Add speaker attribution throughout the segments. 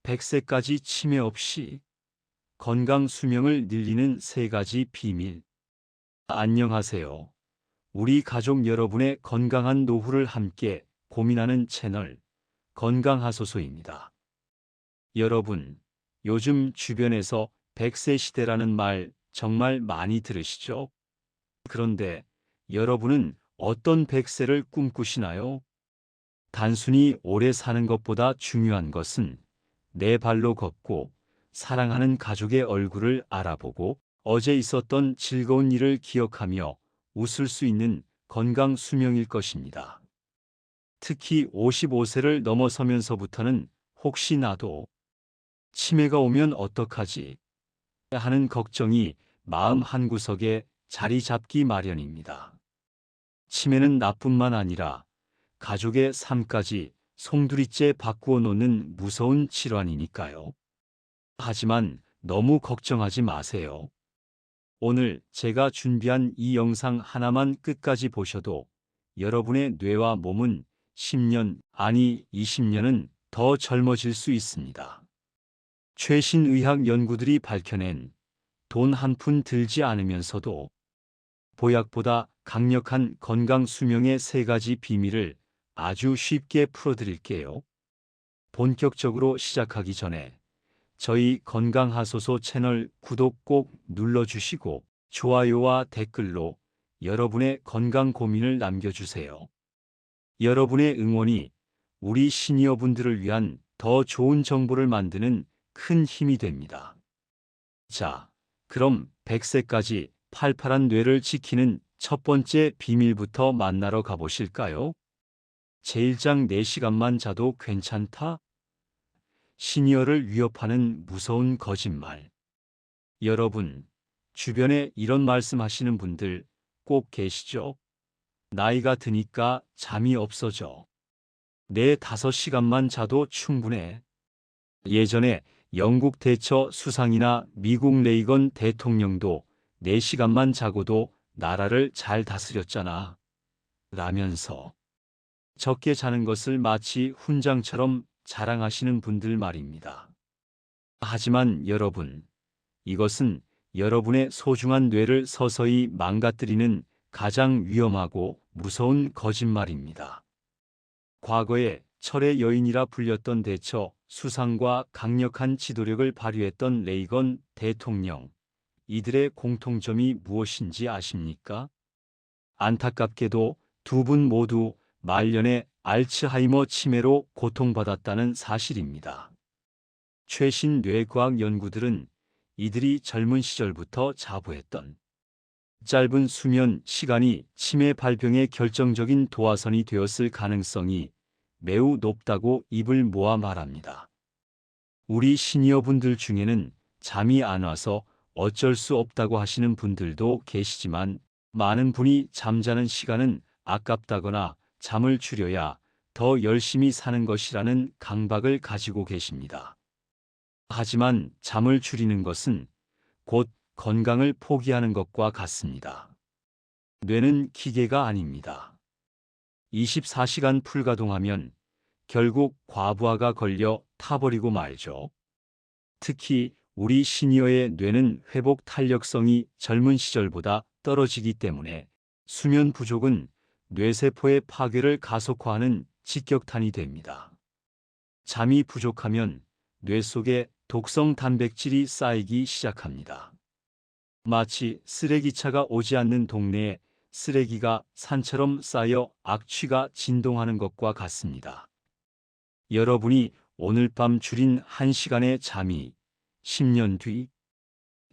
Speaker 1: 100세까지 치매 없이 건강 수명을 늘리는 3가지 비밀. 안녕하세요. 우리 가족 여러분의 건강한 노후를 함께 고민하는 채널 건강하소소입니다. 여러분, 요즘 주변에서 100세 시대라는 말 정말 많이 들으시죠? 그런데 여러분은 어떤 100세를 꿈꾸시나요? 단순히 오래 사는 것보다 중요한 것은 내 발로 걷고 사랑하는 가족의 얼굴을 알아보고 어제 있었던 즐거운 일을 기억하며 웃을 수 있는 건강 수명일 것입니다. 특히 55세를 넘어서면서부터는 혹시 나도 치매가 오면 어떡하지 하는 걱정이 마음 한구석에 자리 잡기 마련입니다. 치매는 나뿐만 아니라 가족의 삶까지 송두리째 바꾸어 놓는 무서운 질환이니까요. 하지만 너무 걱정하지 마세요. 오늘 제가 준비한 이 영상 하나만 끝까지 보셔도 여러분의 뇌와 몸은 10년, 아니 20년은 더 젊어질 수 있습니다. 최신 의학 연구들이 밝혀낸 돈 한 푼 들지 않으면서도 보약보다 강력한 건강 수명의 3가지 비밀을 아주 쉽게 풀어드릴게요. 본격적으로 시작하기 전에 저희 건강하소소 채널 구독 꼭 눌러주시고 좋아요와 댓글로 여러분의 건강 고민을 남겨주세요. 여러분의 응원이 우리 시니어분들을 위한 더 좋은 정보를 만드는 큰 힘이 됩니다. 자, 그럼 100세까지 팔팔한 뇌를 지키는 첫 번째 비밀부터 만나러 가보실까요? 제1장 4시간만 자도 괜찮다? 시니어를 위협하는 무서운 거짓말. 여러분, 주변에 이런 말씀하시는 분들 꼭 계시죠? 나이가 드니까 잠이 없어져. 내 5시간만 자도 충분해. 예전에 영국 대처 수상이나 미국 레이건 대통령도 4시간만 자고도 나라를 잘 다스렸잖아. 라면서 적게 자는 것을 마치 훈장처럼 자랑하시는 분들 말입니다. 하지만 여러분, 이것은 여러분의 소중한 뇌를 서서히 망가뜨리는 가장 위험하고 무서운 거짓말입니다. 과거에 철의 여인이라 불렸던 대처 수상과 강력한 지도력을 발휘했던 레이건 대통령, 이들의 공통점이 무엇인지 아십니까? 안타깝게도 두 분 모두 말년에 알츠하이머 치매로 고통받았다는 사실입니다. 최신 뇌과학 연구들은 이들이 젊은 시절부터 자부했던 짧은 수면 시간이 치매 발병의 결정적인 도화선이 되었을 가능성이 매우 높다고 입을 모아 말합니다. 우리 시니어분들 중에는 잠이 안 와서 어쩔 수 없다고 하시는 분들도 계시지만 많은 분이 잠자는 시간은 아깝다거나 잠을 줄여야 더 열심히 사는 것이라는 강박을 가지고 계십니다. 하지만 잠을 줄이는 것은 곧 건강을 포기하는 것과 같습니다. 뇌는 기계가 아닙니다. 24시간 풀가동하면 결국 과부하가 걸려 타버리고 말죠. 특히 우리 시니어의 뇌는 회복 탄력성이 젊은 시절보다 떨어지기 때문에 수면 부족은 뇌세포의 파괴를 가속화하는 직격탄이 됩니다. 잠이 부족하면 뇌 속에 독성 단백질이 쌓이기 시작합니다. 마치 쓰레기차가 오지 않는 동네에 쓰레기가 산처럼 쌓여 악취가 진동하는 것과 같습니다. 여러분이 오늘 밤 줄인 1시간의 잠이 10년 뒤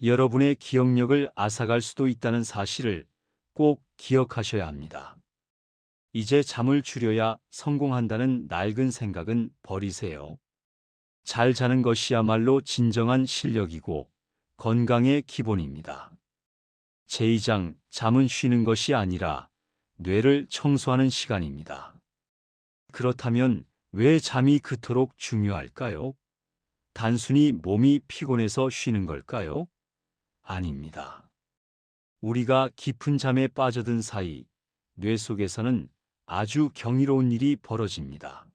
Speaker 1: 여러분의 기억력을 앗아갈 수도 있다는 사실을 꼭 기억하셔야 합니다. 이제 잠을 줄여야 성공한다는 낡은 생각은 버리세요. 잘 자는 것이야말로 진정한 실력이고 건강의 기본입니다. 제2장 잠은 쉬는 것이 아니라 뇌를 청소하는 시간입니다. 그렇다면 왜 잠이 그토록 중요할까요? 단순히 몸이 피곤해서 쉬는 걸까요? 아닙니다. 우리가 깊은 잠에 빠져든 사이 뇌 속에서는 아주 경이로운 일이 벌어집니다.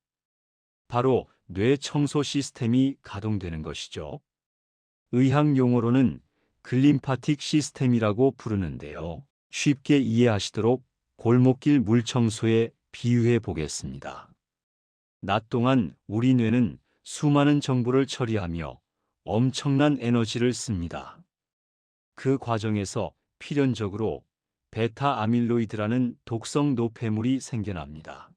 Speaker 1: 바로 뇌 청소 시스템이 가동되는 것이죠. 의학 용어로는 글림파틱 시스템이라고 부르는데요. 쉽게 이해하시도록 골목길 물 청소에 비유해 보겠습니다. 낮 동안 우리 뇌는 수많은 정보를 처리하며 엄청난 에너지를 씁니다. 그 과정에서 필연적으로 베타 아밀로이드라는 독성 노폐물이 생겨납니다.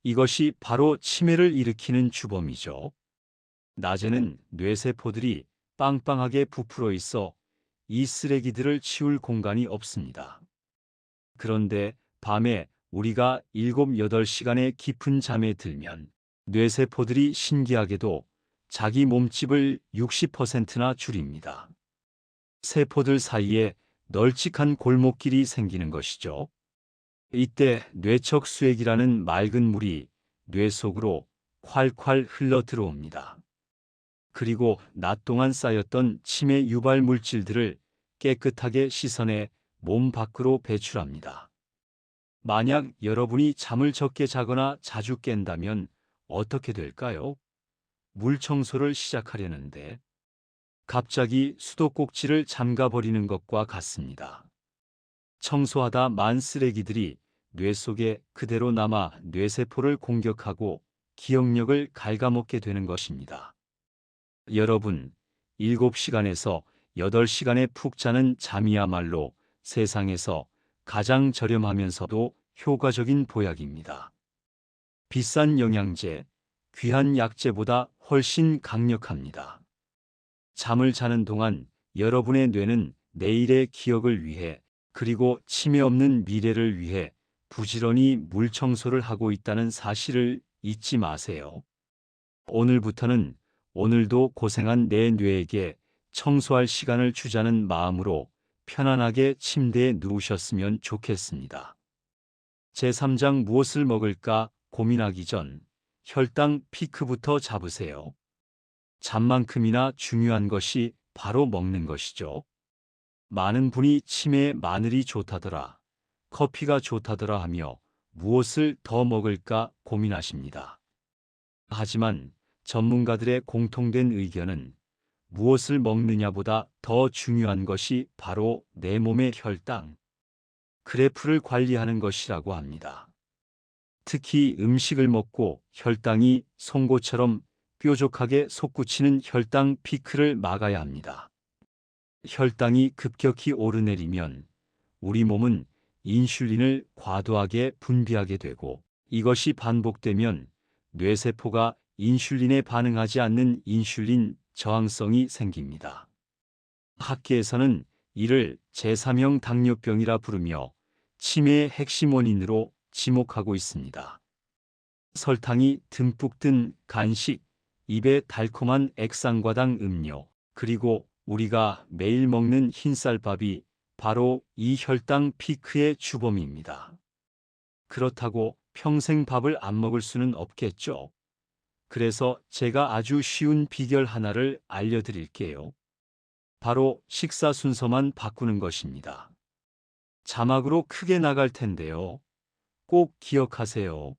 Speaker 1: 이것이 바로 치매를 일으키는 주범이죠. 낮에는 뇌세포들이 빵빵하게 부풀어 있어 이 쓰레기들을 치울 공간이 없습니다. 그런데 밤에 우리가 7, 8시간의 깊은 잠에 들면 뇌세포들이 신기하게도 자기 몸집을 60%나 줄입니다. 세포들 사이에 널찍한 골목길이 생기는 것이죠. 이때 뇌척 수액이라는 맑은 물이 뇌 속으로 콸콸 흘러 들어옵니다. 그리고 낮 동안 쌓였던 치매 유발 물질들을 깨끗하게 씻어내 몸 밖으로 배출합니다. 만약 여러분이 잠을 적게 자거나 자주 깬다면 어떻게 될까요? 물 청소를 시작하려는데 갑자기 수도꼭지를 잠가버리는 것과 같습니다. 청소하다 만 쓰레기들이 뇌 속에 그대로 남아 뇌세포를 공격하고 기억력을 갉아먹게 되는 것입니다. 여러분, 7시간에서 8시간에 푹 자는 잠이야말로 세상에서 가장 저렴하면서도 효과적인 보약입니다. 비싼 영양제, 귀한 약제보다 훨씬 강력합니다. 잠을 자는 동안 여러분의 뇌는 내일의 기억을 위해 그리고 치매 없는 미래를 위해 부지런히 물 청소를 하고 있다는 사실을 잊지 마세요. 오늘부터는 오늘도 고생한 내 뇌에게 청소할 시간을 주자는 마음으로 편안하게 침대에 누우셨으면 좋겠습니다. 제3장 무엇을 먹을까 고민하기 전 혈당 피크부터 잡으세요. 잠만큼이나 중요한 것이 바로 먹는 것이죠. 많은 분이 치매에 마늘이 좋다더라, 커피가 좋다더라 하며 무엇을 더 먹을까 고민하십니다. 하지만 전문가들의 공통된 의견은 무엇을 먹느냐보다 더 중요한 것이 바로 내 몸의 혈당 그래프를 관리하는 것이라고 합니다. 특히 음식을 먹고 혈당이 송곳처럼 뾰족하게 솟구치는 혈당 피크를 막아야 합니다. 혈당이 급격히 오르내리면 우리 몸은 인슐린을 과도하게 분비하게 되고 이것이 반복되면 뇌세포가 인슐린에 반응하지 않는 인슐린 저항성이 생깁니다. 학계에서는 이를 제3형 당뇨병이라 부르며 치매의 핵심 원인으로 지목하고 있습니다. 설탕이 듬뿍 든 간식, 입에 달콤한 액상과당 음료, 그리고 우리가 매일 먹는 흰쌀밥이 바로 이 혈당 피크의 주범입니다. 그렇다고 평생 밥을 안 먹을 수는 없겠죠. 그래서 제가 아주 쉬운 비결 하나를 알려드릴게요. 바로 식사 순서만 바꾸는 것입니다. 자막으로 크게 나갈 텐데요. 꼭 기억하세요.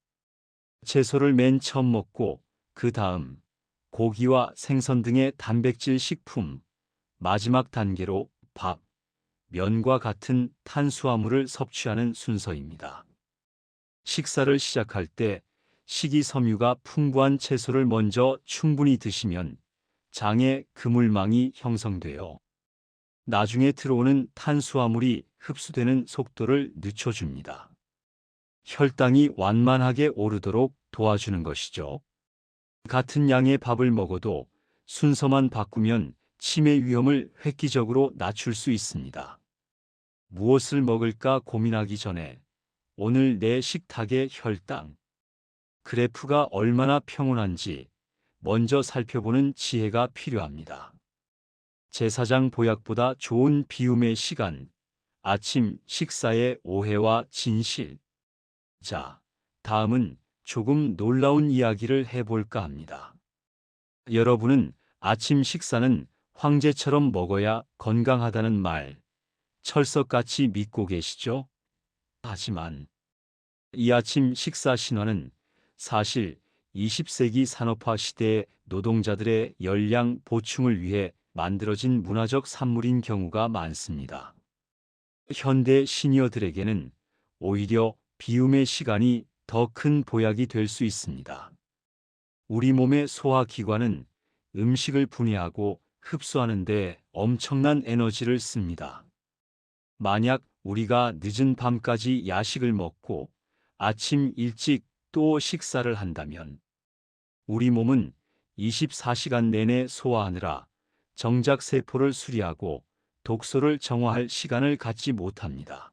Speaker 1: 채소를 맨 처음 먹고 그 다음 고기와 생선 등의 단백질 식품, 마지막 단계로 밥, 면과 같은 탄수화물을 섭취하는 순서입니다. 식사를 시작할 때 식이섬유가 풍부한 채소를 먼저 충분히 드시면 장에 그물망이 형성되어 나중에 들어오는 탄수화물이 흡수되는 속도를 늦춰줍니다. 혈당이 완만하게 오르도록 도와주는 것이죠. 같은 양의 밥을 먹어도 순서만 바꾸면 치매 위험을 획기적으로 낮출 수 있습니다. 무엇을 먹을까 고민하기 전에 오늘 내 식탁의 혈당 그래프가 얼마나 평온한지 먼저 살펴보는 지혜가 필요합니다. 제사장 보약보다 좋은 비움의 시간, 아침 식사의 오해와 진실. 자, 다음은 조금 놀라운 이야기를 해볼까 합니다. 여러분은 아침 식사는 황제처럼 먹어야 건강하다는 말, 철석같이 믿고 계시죠? 하지만 이 아침 식사 신화는 사실 20세기 산업화 시대의 노동자들의 열량 보충을 위해 만들어진 문화적 산물인 경우가 많습니다. 현대 시니어들에게는 오히려 비움의 시간이 더 큰 보약이 될 수 있습니다. 우리 몸의 소화기관은 음식을 분해하고 흡수하는 데 엄청난 에너지를 씁니다. 만약 우리가 늦은 밤까지 야식을 먹고 아침 일찍 또 식사를 한다면 우리 몸은 24시간 내내 소화하느라 정작 세포를 수리하고 독소를 정화할 시간을 갖지 못합니다.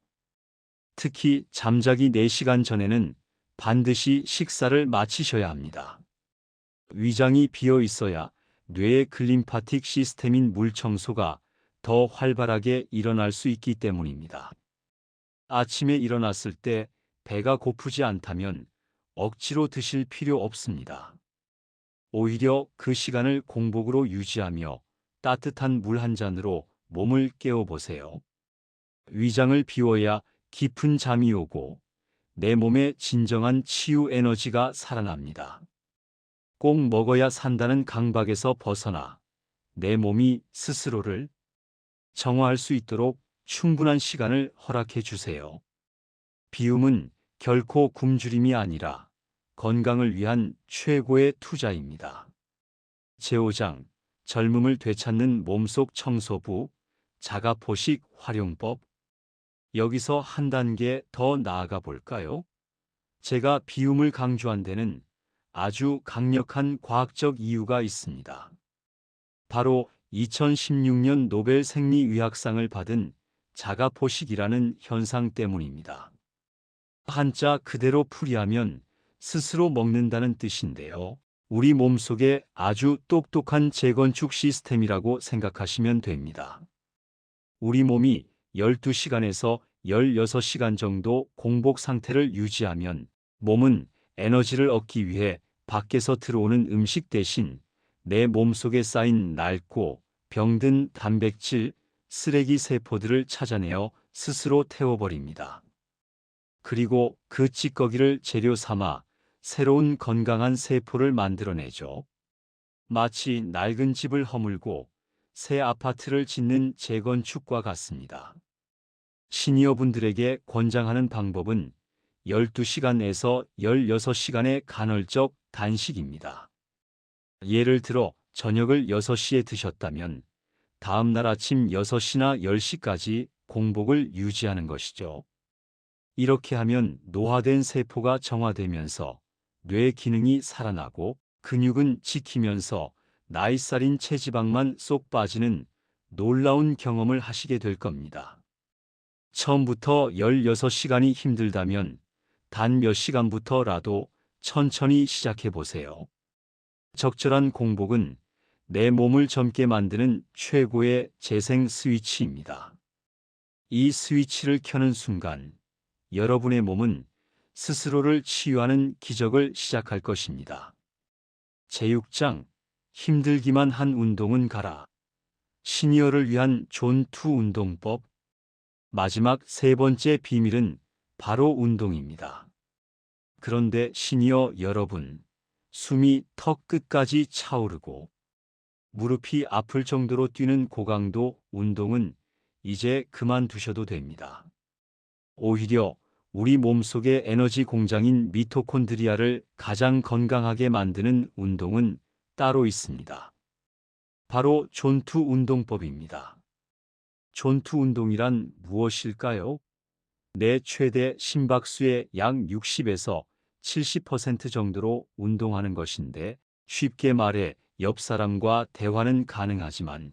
Speaker 1: 특히 잠자기 4시간 전에는 반드시 식사를 마치셔야 합니다. 위장이 비어 있어야 뇌의 글림파틱 시스템인 물 청소가 더 활발하게 일어날 수 있기 때문입니다. 아침에 일어났을 때 배가 고프지 않다면 억지로 드실 필요 없습니다. 오히려 그 시간을 공복으로 유지하며 따뜻한 물 한 잔으로 몸을 깨워보세요. 위장을 비워야 깊은 잠이 오고 내 몸에 진정한 치유 에너지가 살아납니다. 꼭 먹어야 산다는 강박에서 벗어나 내 몸이 스스로를 정화할 수 있도록 충분한 시간을 허락해 주세요. 비움은 결코 굶주림이 아니라 건강을 위한 최고의 투자입니다. 제5장 젊음을 되찾는 몸속 청소부 자가포식 활용법. 여기서 한 단계 더 나아가 볼까요? 제가 비움을 강조한 데는 아주 강력한 과학적 이유가 있습니다. 바로 2016년 노벨 생리의학상을 받은 자가포식이라는 현상 때문입니다. 한자 그대로 풀이하면 스스로 먹는다는 뜻인데요. 우리 몸속에 아주 똑똑한 재건축 시스템이라고 생각하시면 됩니다. 우리 몸이 12시간에서 16시간 정도 공복 상태를 유지하면 몸은 에너지를 얻기 위해 밖에서 들어오는 음식 대신 내 몸속에 쌓인 낡고 병든 단백질, 쓰레기 세포들을 찾아내어 스스로 태워버립니다. 그리고 그 찌꺼기를 재료 삼아 새로운 건강한 세포를 만들어내죠. 마치 낡은 집을 허물고 새 아파트를 짓는 재건축과 같습니다. 시니어분들에게 권장하는 방법은 12시간에서 16시간의 간헐적 단식입니다. 예를 들어 저녁을 6시에 드셨다면 다음 날 아침 6시나 10시까지 공복을 유지하는 것이죠. 이렇게 하면 노화된 세포가 정화되면서 뇌 기능이 살아나고 근육은 지키면서 나이살인 체지방만 쏙 빠지는 놀라운 경험을 하시게 될 겁니다. 처음부터 16시간이 힘들다면 단 몇 시간부터라도 천천히 시작해 보세요. 적절한 공복은 내 몸을 젊게 만드는 최고의 재생 스위치입니다. 이 스위치를 켜는 순간 여러분의 몸은 스스로를 치유하는 기적을 시작할 것입니다. 제6장 힘들기만 한 운동은 가라. 시니어를 위한 존2 운동법. 마지막 세 번째 비밀은 바로 운동입니다. 그런데 시니어 여러분, 숨이 턱 끝까지 차오르고 무릎이 아플 정도로 뛰는 고강도 운동은 이제 그만두셔도 됩니다. 오히려 우리 몸속의 에너지 공장인 미토콘드리아를 가장 건강하게 만드는 운동은 따로 있습니다. 바로 존투 운동법입니다. 존투 운동이란 무엇일까요? 내 최대 심박수의 약 60에서 70% 정도로 운동하는 것인데 쉽게 말해 옆 사람과 대화는 가능하지만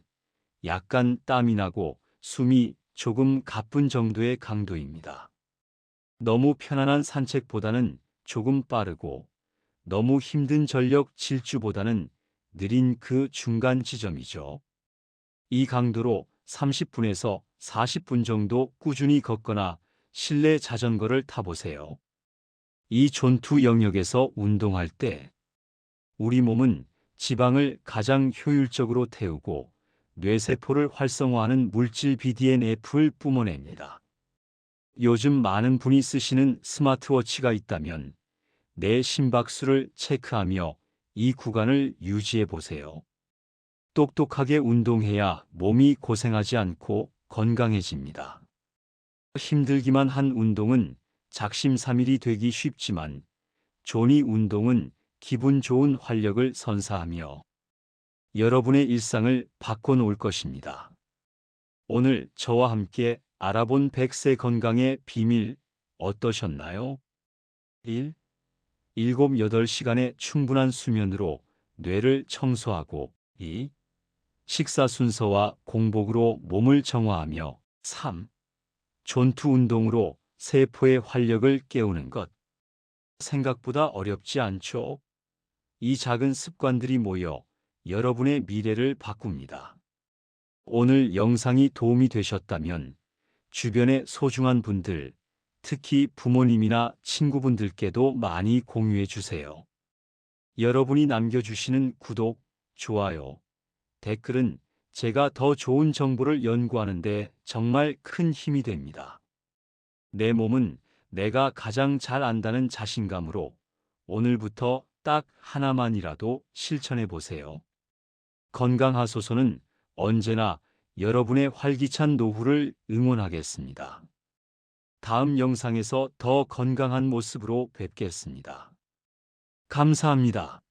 Speaker 1: 약간 땀이 나고 숨이 조금 가쁜 정도의 강도입니다. 너무 편안한 산책보다는 조금 빠르고 너무 힘든 전력 질주보다는 느린 그 중간 지점이죠. 이 강도로 30분에서 40분 정도 꾸준히 걷거나 실내 자전거를 타보세요. 이 존투 영역에서 운동할 때 우리 몸은 지방을 가장 효율적으로 태우고 뇌세포를 활성화하는 물질 BDNF를 뿜어냅니다. 요즘 많은 분이 쓰시는 스마트워치가 있다면 내 심박수를 체크하며 이 구간을 유지해 보세요. 똑똑하게 운동해야 몸이 고생하지 않고 건강해집니다. 힘들기만 한 운동은 작심삼일이 되기 쉽지만 존이 운동은 기분 좋은 활력을 선사하며 여러분의 일상을 바꿔놓을 것입니다. 오늘 저와 함께 알아본 100세 건강의 비밀 어떠셨나요? 1. 7-8시간의 충분한 수면으로 뇌를 청소하고 2. 식사 순서와 공복으로 몸을 정화하며 3. 존투 운동으로 세포의 활력을 깨우는 것. 생각보다 어렵지 않죠? 이 작은 습관들이 모여 여러분의 미래를 바꿉니다. 오늘 영상이 도움이 되셨다면 주변의 소중한 분들, 특히 부모님이나 친구분들께도 많이 공유해 주세요. 여러분이 남겨주시는 구독, 좋아요, 댓글은 제가 더 좋은 정보를 연구하는 데 정말 큰 힘이 됩니다. 내 몸은 내가 가장 잘 안다는 자신감으로 오늘부터 딱 하나만이라도 실천해 보세요. 건강하소서는 언제나 여러분의 활기찬 노후를 응원하겠습니다. 다음 영상에서 더 건강한 모습으로 뵙겠습니다. 감사합니다.